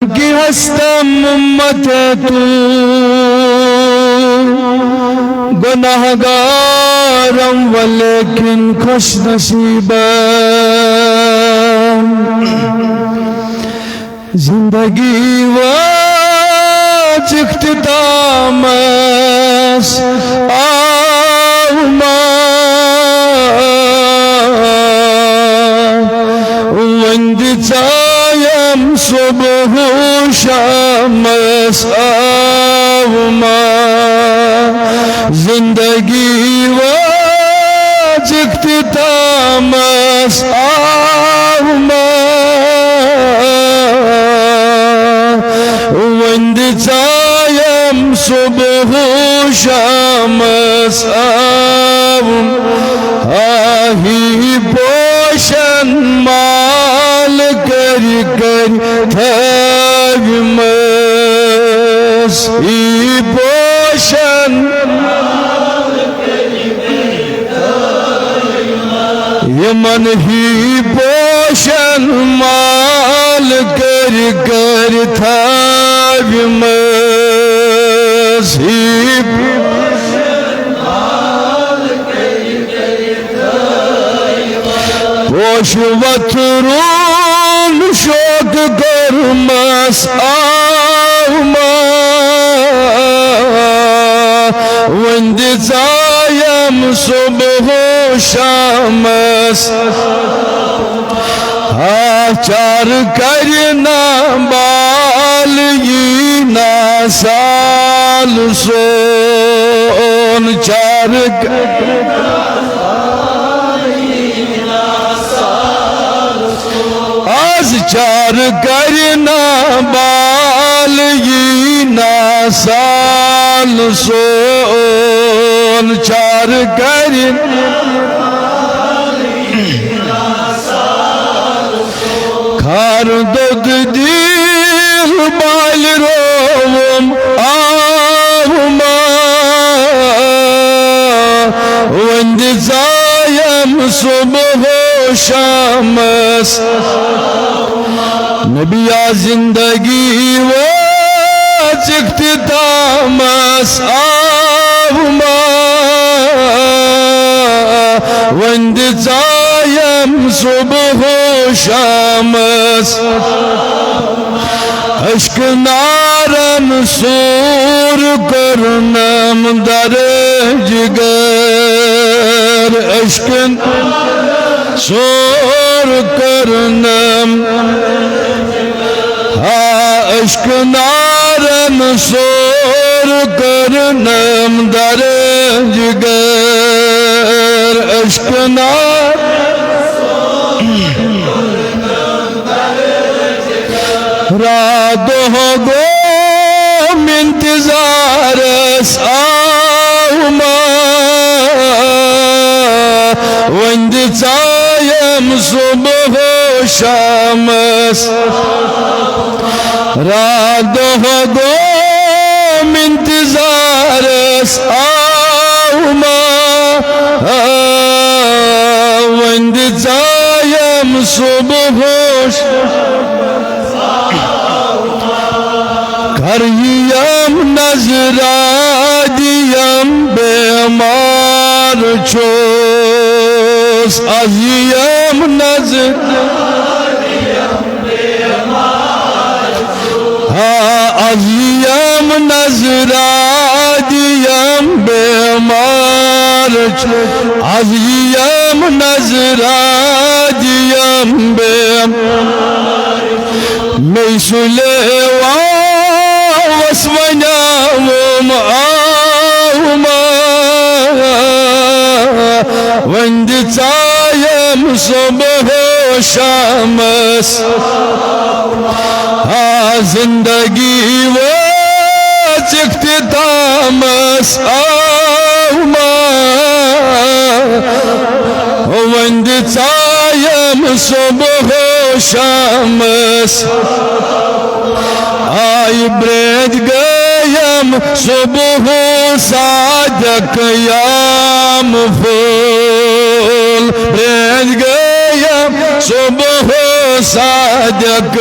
की हस्तम उम्मत है तू गुनाहगारम वलेकिन खुश नसीब जिंदगी वाज इख्तितामस वंद चायम सुबह शामस आवमा जिंदगी वाज इख्तितामस आवमा वंद चायम सुबह शामस आही पोषण माल कर कर थगमस ही पोषण यमन ही पोषण माल कर कर थगमस ही वथरून शोक कर्मस आवमा वंद चायम सुबह शामस आचार करना बाल ये ना साल सोन चार चार करना बाल ये ना साल सोन चार करना खार दूध दिल बाल रोम आवमा वंद जायम सुबह शामस नबिया जिंदगी वाज इख्तितामस आवमा वंद चायम सुबह शामस अश्क नारन सूर करनम दरजगर अश्क सूर करनम अश्क नारन सूर करनम दरजगर अश्क नार रादो गो इंतजार आवमा वंद चायम सुबह शामस रादो गो इंतजार आवमा वंद चायम सुबह करयम नजरा दियम बेमार चोस अयम नजरा अयम नजरा दियम बेमार अयम नजरा दियम बेमार मैं सुलेवा वस्वनाम आवमा वंद चायम सुबह शामस जिंदगी वाज इख्तितामस आवमा वंद चायम सुबह शामस आई ब्रेद गयम सुबह सादक याम फूल ब्रेद गयम सुबह सादक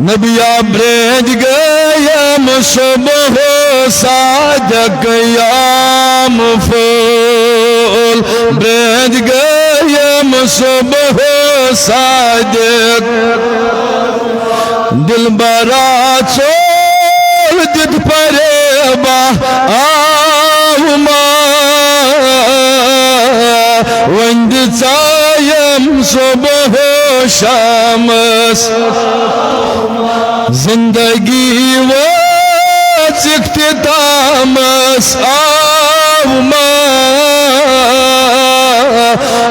नबिया ब्रेज गयम सुबह सादक याम फूल ब्रेज गयम सुबह सादक दिल बरा चोल दित परेबा आहुमा वंद चायम सुबह शामस जिंदगी वो इख्तितामस आहुमा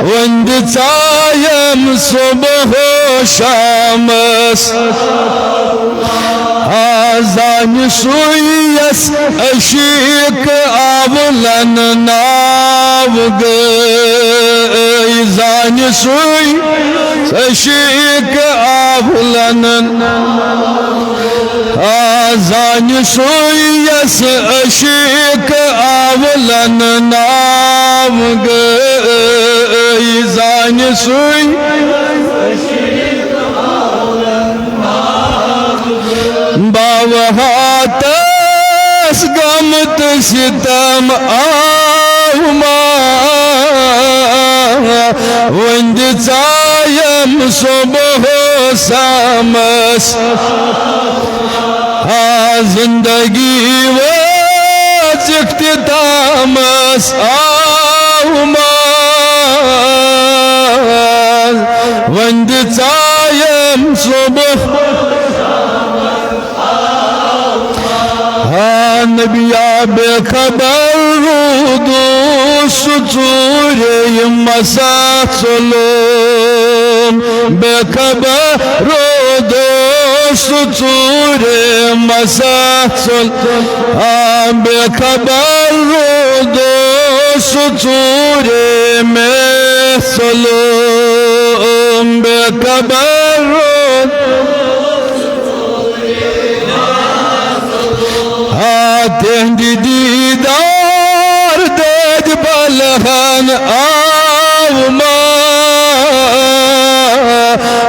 वंद चायम सुबह शामस आजान सुयस अशीक आवलन नाव गई जान सुई अशीक आवलन आजान सुयस अशीक आवलन नाव गई जान सुई बावहातस गमत सितम आहुमा वंद चायम सुबह सामस जिंदगी वो इख्तितामस आहुमा वंद चायम सुबह नबिया बेखबर रूदो सुचूरे मसा चलो बेखबर रूदो सुचूरे मसा चलो बेखबर रूदो सुचूरे में चलो बेखबर तेहंदी दीदार देज बलहन आवमा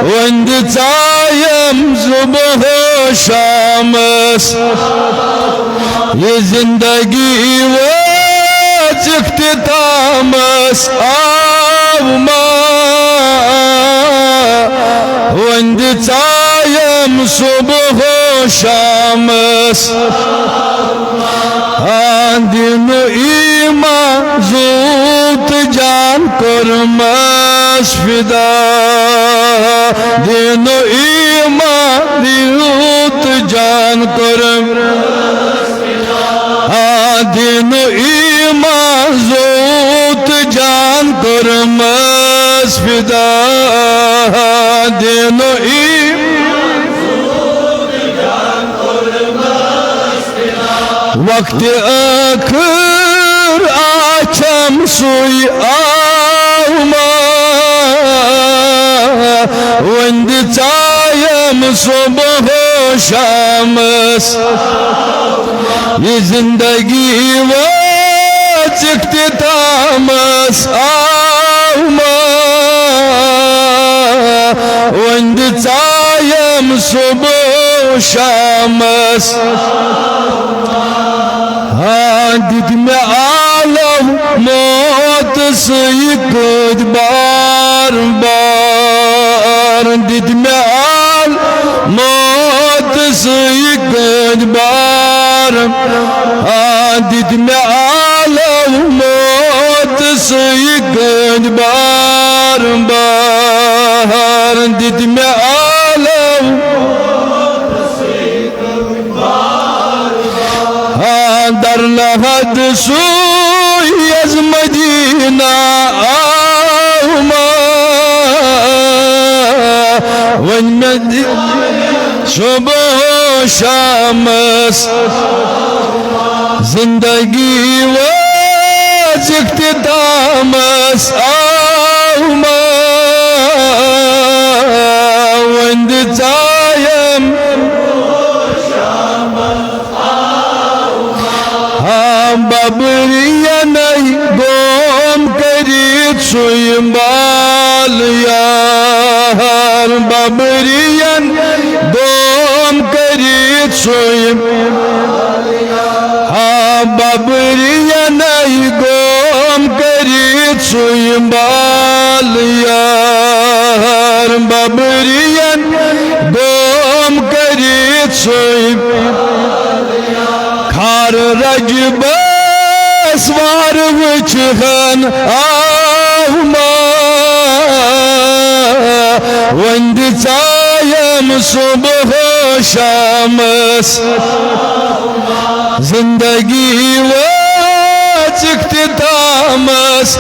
वंद चायम सुबह शामस ये जिंदगी वो इख्तितामस आवमा वंद चायम सुबह शामस दिन ईमा जूत जान कुरमस फिदा दिन ईमा जूत जान कुरमस दिन ईमा जूत जान कुरमस फिदा दिन वक्त आखिर आचम सुई आहुमा वंद चायम सुबह शामस ये जिंदगी वो इख्तितामस आहुमा वंद चायम सुबह शामस दिद में आलम मौत सही कुछ बार बार दिद में आल मौत सही कुछ बार दिद में आलम मौत सही कुछ बार बार दिद में आलम दर लहद सुयज मदीना आहुमा वन सुबह शामस जिंदगी वो इख्तितामस आहुमा वंद चायम बबरिया नहीं गोम करी सुयम्बाल यार babiriyan ay gom karit suymbal yar babiriyan gom karit suymbal khar rajbas var vıçhan ahma vand çayam subh shams जिंदगी वो चिख्तामस